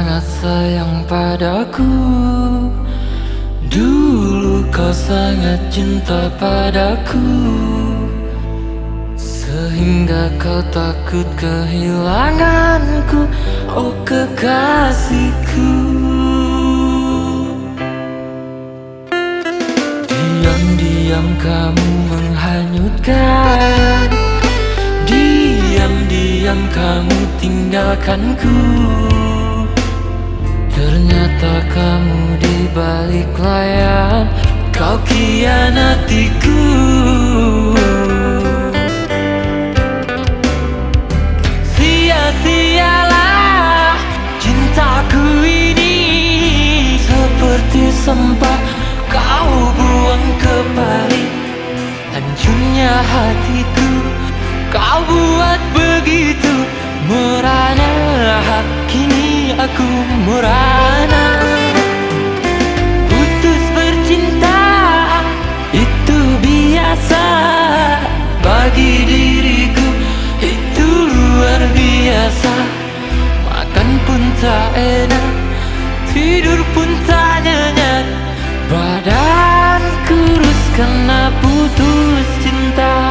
sangat sayang padaku. Dulu kau sangat cinta padaku, sehingga kau takut kehilanganku, oh kekasihku. Diam-diam kamu menghanyutkan, diam-diam kamu tinggalkanku. Ternyata kamu di balik layar, kau khianatiku. Sia-sialah cintaku ini, seperti sampah kau buang ke pari. Hancurnya hatiku kau buat begitu merana, kini aku merana. Putus bercinta itu biasa bagi diriku, itu luar biasa. Makan pun tak enak, tidur pun tak nyenyak, badan kurus karena putus cinta.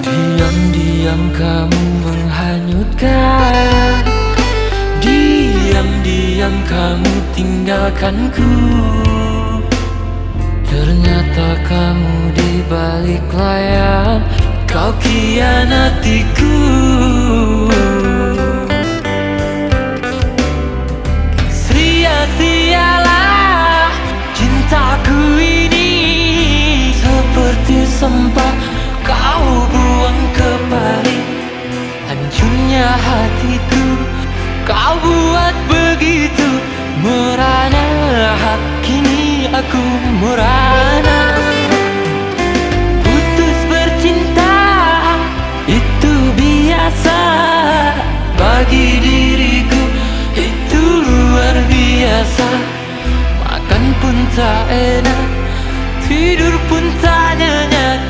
Diam-diam kamu menghanyutkan, diam-diam kamu tinggalkanku. Ternyata kamu di balik layar, kau khianatiku. Sia-sialah cintaku ini, seperti sampah kau buang ke pari. Hancurnya hatiku kau buat begitu merana, kini aku merana. Putus bercinta itu biasa bagi diriku, itu luar biasa. Makan pun tak enak, tidur pun tak nyenyak,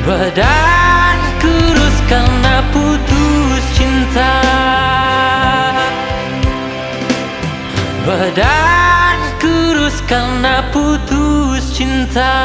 badan kurus karena putus cinta. Badan kurus karena putus cinta.